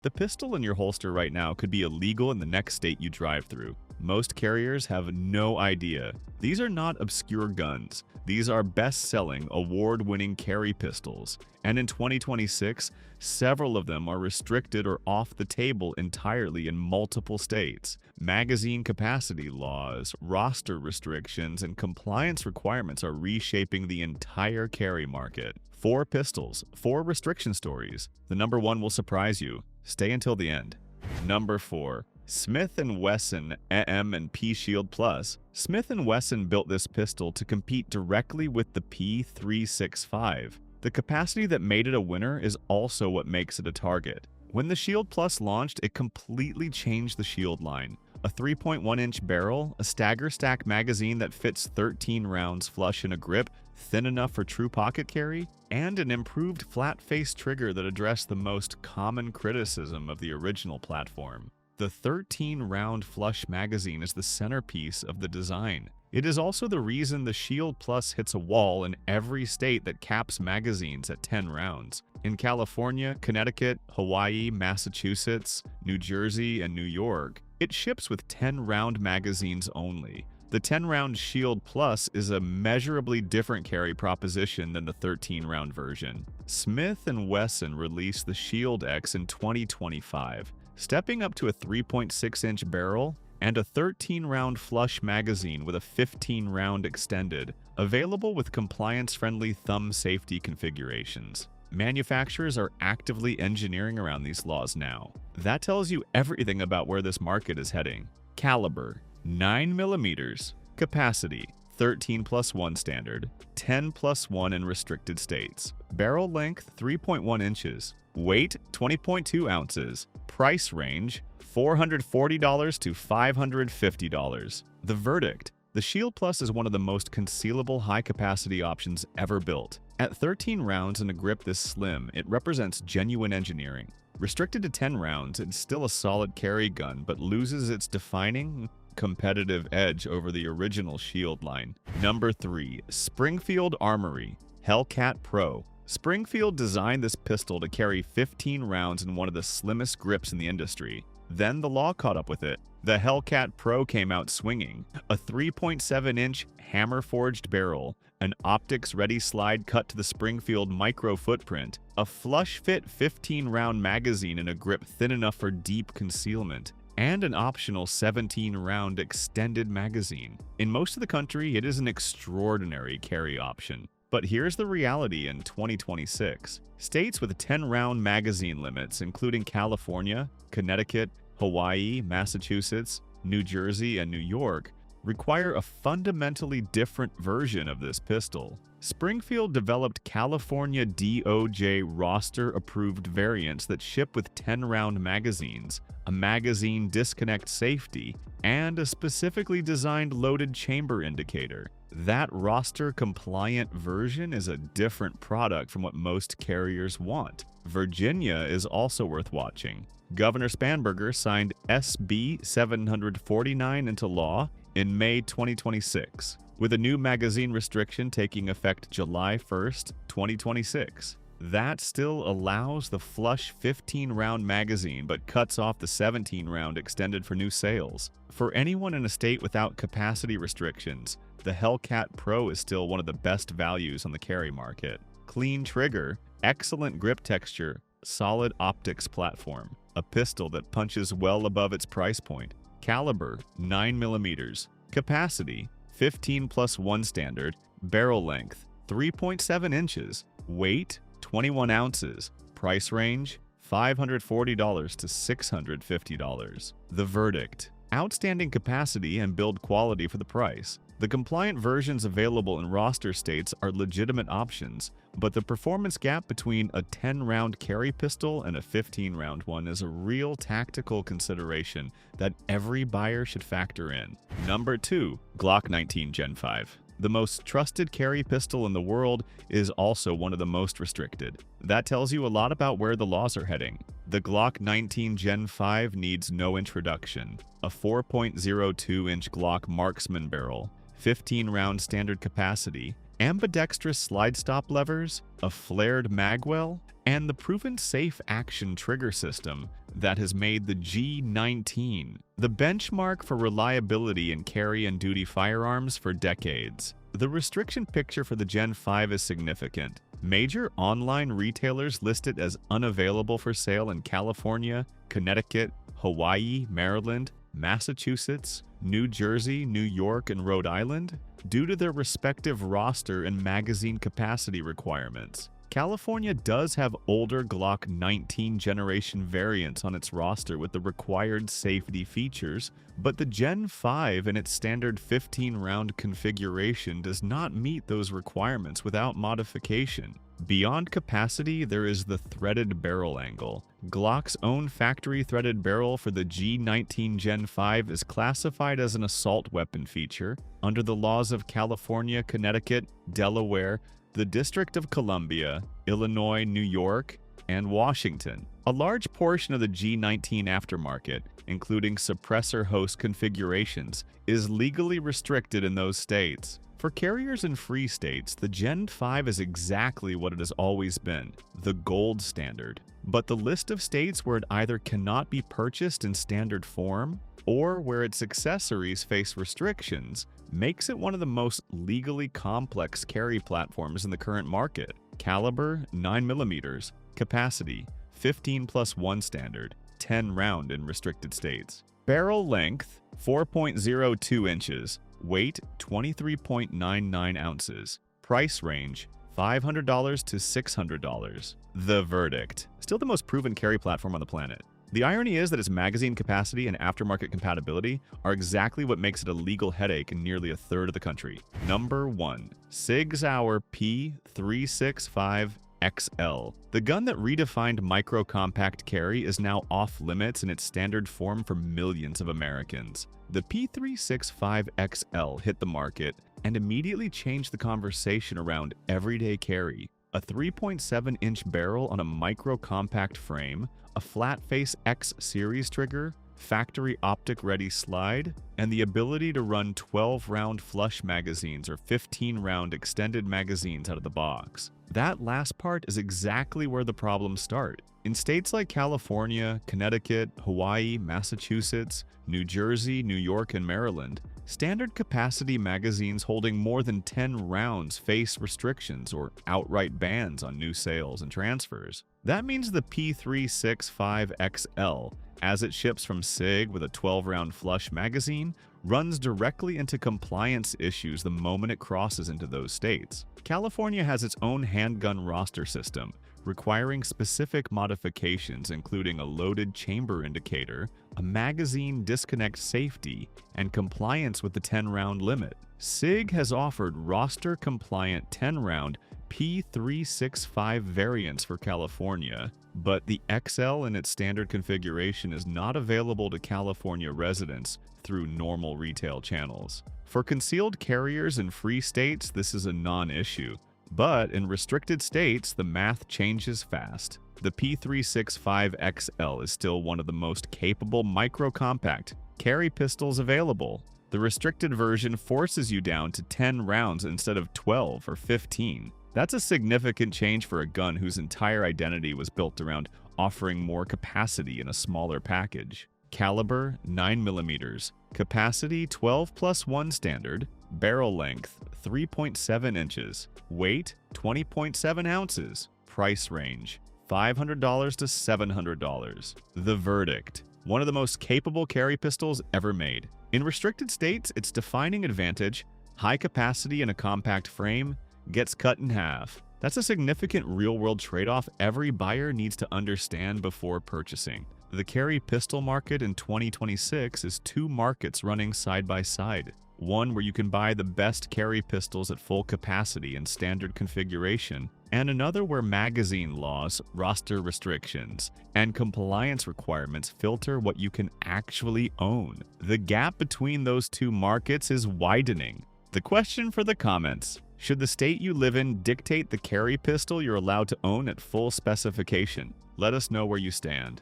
The pistol in your holster right now could be illegal in the next state you drive through. Most carriers have no idea. These are not obscure guns. These are best-selling, award-winning carry pistols. And in 2026, several of them are restricted or off the table entirely in multiple states. Magazine capacity laws, roster restrictions, and compliance requirements are reshaping the entire carry market. 4 pistols, 4 restriction stories. The number 1 will surprise you. Stay until the end. Number 4. Smith & Wesson AM&P Shield Plus. Smith & Wesson built this pistol to compete directly with the P365. The capacity that made it a winner is also what makes it a target. When the Shield Plus launched, it completely changed the Shield line. A 3.1-inch barrel, a stagger stack magazine that fits 13 rounds flush in a grip, thin enough for true pocket carry, and an improved flat-face trigger that addressed the most common criticism of the original platform. The 13-round flush magazine is the centerpiece of the design. It is also the reason the Shield Plus hits a wall in every state that caps magazines at 10 rounds. In California, Connecticut, Hawaii, Massachusetts, New Jersey, and New York, it ships with 10-round magazines only. The 10-round Shield Plus is a measurably different carry proposition than the 13-round version. Smith & Wesson released the Shield X in 2025, stepping up to a 3.6-inch barrel and a 13-round flush magazine with a 15-round extended, available with compliance-friendly thumb safety configurations. Manufacturers are actively engineering around these laws now. That tells you everything about where this market is heading. Caliber: 9mm. Capacity: 13+1 standard, 10+1 in restricted states. Barrel length: 3.1 inches. Weight: 20.2 ounces. Price range: $440 to $550. The verdict: the Shield Plus is one of the most concealable high-capacity options ever built. At 13 rounds in a grip this slim, it represents genuine engineering. Restricted to 10 rounds, it's still a solid carry gun, but loses its defining competitive edge over the original Shield line. Number 3. Springfield Armory Hellcat Pro. Springfield designed this pistol to carry 15 rounds in one of the slimmest grips in the industry. Then the law caught up with it. The Hellcat Pro came out swinging. A 3.7-inch hammer-forged barrel, an optics-ready slide cut to the Springfield micro footprint, a flush-fit 15-round magazine in a grip thin enough for deep concealment, and an optional 17-round extended magazine. In most of the country, it is an extraordinary carry option. But here's the reality in 2026. States with 10-round magazine limits, including California, Connecticut, Hawaii, Massachusetts, New Jersey, and New York, require a fundamentally different version of this pistol. Springfield developed California DOJ roster-approved variants that ship with 10-round magazines, a magazine disconnect safety, and a specifically designed loaded chamber indicator. That roster-compliant version is a different product from what most carriers want. Virginia is also worth watching. Governor Spanberger signed SB 749 into law in May 2026, with a new magazine restriction taking effect July 1st, 2026. That still allows the flush 15-round magazine but cuts off the 17-round extended for new sales. For anyone in a state without capacity restrictions, the Hellcat Pro is still one of the best values on the carry market. Clean trigger, excellent grip texture, solid optics platform. A pistol that punches well above its price point. Caliber: 9mm. Capacity: 15+1 standard. Barrel length: 3.7 inches. Weight: 21 ounces. Price range: $540 to $650. The verdict: outstanding capacity and build quality for the price. The compliant versions available in roster states are legitimate options, but the performance gap between a 10-round carry pistol and a 15-round one is a real tactical consideration that every buyer should factor in. Number 2. Glock 19 Gen 5. The most trusted carry pistol in the world is also one of the most restricted. That tells you a lot about where the laws are heading. The Glock 19 Gen 5 needs no introduction. A 4.02-inch Glock marksman barrel, 15-round standard capacity, ambidextrous slide stop levers, a flared magwell, and the proven safe action trigger system that has made the G19 the benchmark for reliability in carry and duty firearms for decades. The restriction picture for the Gen 5 is significant. Major online retailers list it as unavailable for sale in California, Connecticut, Hawaii, Maryland, Massachusetts, New Jersey, New York, and Rhode Island due to their respective roster and magazine capacity requirements. California does have older GLOCK 19 generation variants on its roster with the required safety features, but the Gen 5 in its standard 15-round configuration does not meet those requirements without modification. Beyond capacity, there is the threaded barrel angle. GLOCK's own factory threaded barrel for the G19 Gen 5 is classified as an assault weapon feature under the laws of California, Connecticut, Delaware, the District of Columbia, Illinois, New York, and Washington. A large portion of the G19 aftermarket, including suppressor host configurations, is legally restricted in those states. For carriers in free states, the Gen 5 is exactly what it has always been, the gold standard. But the list of states where it either cannot be purchased in standard form or where its accessories face restrictions makes it one of the most legally complex carry platforms in the current market. Caliber 9mm, capacity 15+1 standard, 10 round in restricted states. Barrel length 4.02 inches, weight 23.99 ounces. Price range $500 to $600. The verdict: still the most proven carry platform on the planet. The irony is that its magazine capacity and aftermarket compatibility are exactly what makes it a legal headache in nearly a third of the country. Number 1. SAUER P365XL. The gun that redefined micro-compact carry is now off-limits in its standard form for millions of Americans. The P365XL hit the market and immediately changed the conversation around everyday carry. A 3.7-inch barrel on a micro-compact frame, a flat-face X-series trigger, factory optic-ready slide, and the ability to run 12-round flush magazines or 15-round extended magazines out of the box. That last part is exactly where the problems start. In states like California, Connecticut, Hawaii, Massachusetts, New Jersey, New York, and Maryland, standard capacity magazines holding more than 10 rounds face restrictions or outright bans on new sales and transfers. That means the P365XL, as it ships from SIG with a 12-round flush magazine, runs directly into compliance issues the moment it crosses into those states. California has its own handgun roster system, requiring specific modifications including a loaded chamber indicator, a magazine disconnect safety, and compliance with the 10-round limit. SIG has offered roster-compliant 10-round P365 variants for California, but the XL in its standard configuration is not available to California residents through normal retail channels. For concealed carriers in free states, this is a non-issue, but in restricted states, the math changes fast. The P365XL is still one of the most capable micro-compact carry pistols available. The restricted version forces you down to 10 rounds instead of 12 or 15. That's a significant change for a gun whose entire identity was built around offering more capacity in a smaller package. Caliber 9mm, capacity 12+1 standard, barrel length 3.7 inches, weight 20.7 ounces, price range $500 to $700. The verdict: one of the most capable carry pistols ever made. In restricted states, its defining advantage, high capacity in a compact frame, gets cut in half. That's a significant real-world trade-off every buyer needs to understand before purchasing. The carry pistol market in 2026 is two markets running side by side. One where you can buy the best carry pistols at full capacity and standard configuration, and another where magazine laws, roster restrictions, and compliance requirements filter what you can actually own. The gap between those two markets is widening. The question for the comments: should the state you live in dictate the carry pistol you're allowed to own at full specification? Let us know where you stand.